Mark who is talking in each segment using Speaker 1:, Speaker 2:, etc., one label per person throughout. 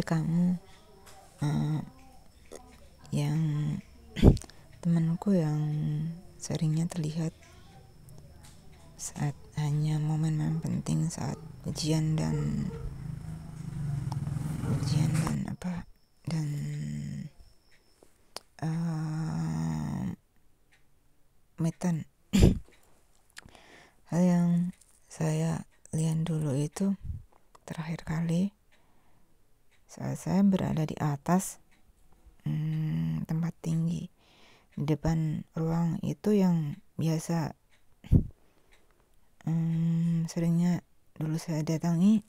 Speaker 1: kamu yang temanku yang seringnya terlihat saat hanya momen-momen penting saat ujian dan metan. Hal yang saya lihat dulu itu terakhir kali saat saya berada di atas tempat tinggi di depan ruang itu yang biasa seringnya dulu saya datangi.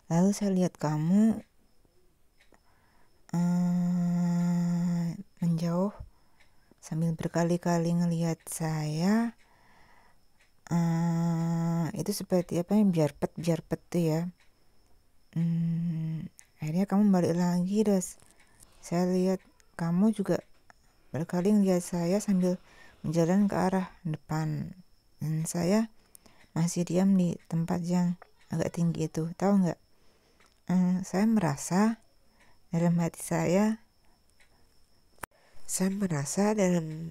Speaker 1: Lalu saya lihat kamu menjauh sambil berkali-kali ngelihat saya. Itu seperti apa yang biar pet tuh ya. Akhirnya kamu balik lagi, terus saya lihat kamu juga berkali ngelihat saya sambil berjalan ke arah depan, dan saya masih diam di tempat yang agak tinggi itu. Tahu nggak? Saya merasa dalam hati saya dalam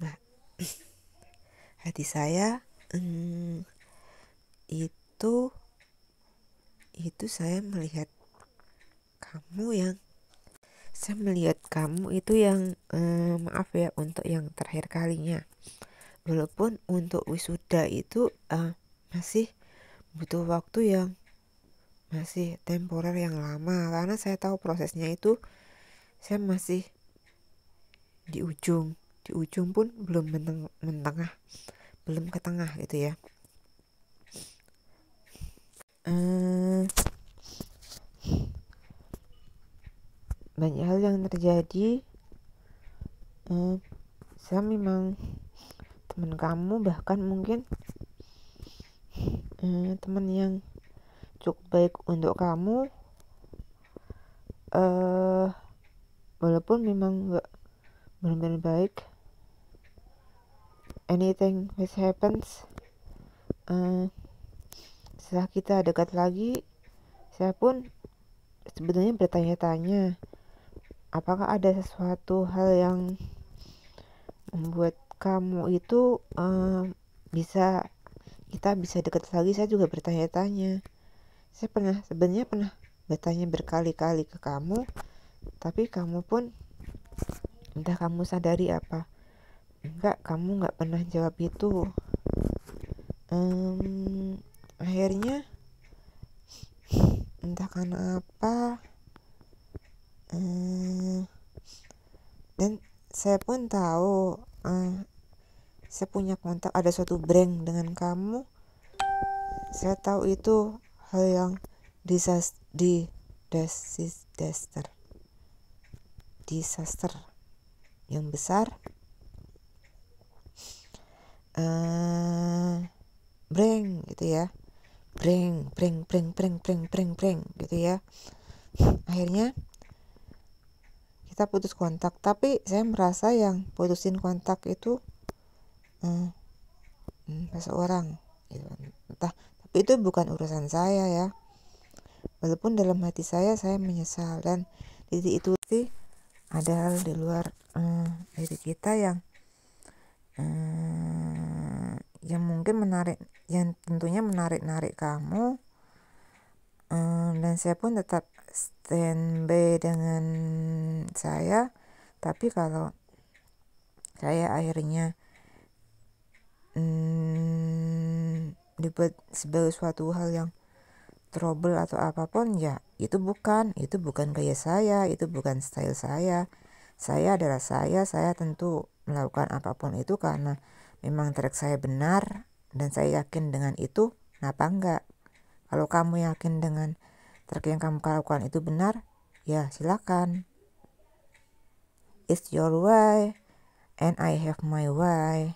Speaker 1: hati saya itu saya melihat kamu itu yang maaf ya untuk yang terakhir kalinya. Walaupun untuk wisuda itu masih butuh waktu yang masih temporer yang lama, karena saya tahu prosesnya itu saya masih di ujung pun belum belum ke tengah gitu ya. Banyak hal yang terjadi. Saya memang teman kamu, bahkan mungkin teman yang cukup baik untuk kamu, walaupun memang gak benar-benar baik. Anything which happens, setelah kita dekat lagi, saya pun sebetulnya bertanya-tanya apakah ada sesuatu hal yang membuat kamu itu kita bisa dekat lagi. Saya juga bertanya-tanya. Saya sebenarnya pernah bertanya berkali-kali ke kamu, tapi kamu pun entah kamu sadari apa enggak, kamu nggak pernah jawab itu. Akhirnya entah karena apa, dan saya pun tahu saya punya kontak, ada suatu brand dengan kamu. Saya tahu itu hal yang disaster yang besar. Breng gitu ya, breng gitu ya. Akhirnya kita putus kontak, tapi saya merasa yang putusin kontak itu seseorang gitu. Entah, tapi itu bukan urusan saya ya. Walaupun dalam hati saya menyesal, dan titik itu sih ada hal di luar diri kita yang mungkin tentunya menarik kamu, dan saya pun tetap standby dengan saya. Tapi kalau saya akhirnya dibuat sebagai suatu hal yang trouble atau apapun, ya itu bukan gaya saya, itu bukan style saya. Saya adalah saya tentu melakukan apapun itu karena memang track saya benar dan saya yakin dengan itu. Kenapa enggak? Kalau kamu yakin dengan track yang kamu lakukan itu benar, ya silakan. It's your way and I have my way.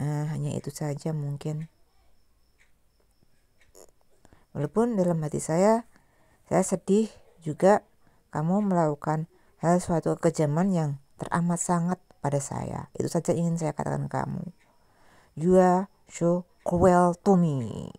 Speaker 1: Hanya itu saja mungkin. Walaupun dalam hati saya sedih juga kamu melakukan hal suatu kekejaman yang teramat sangat pada saya. Itu saja ingin saya katakan ke kamu. You are so cruel to me.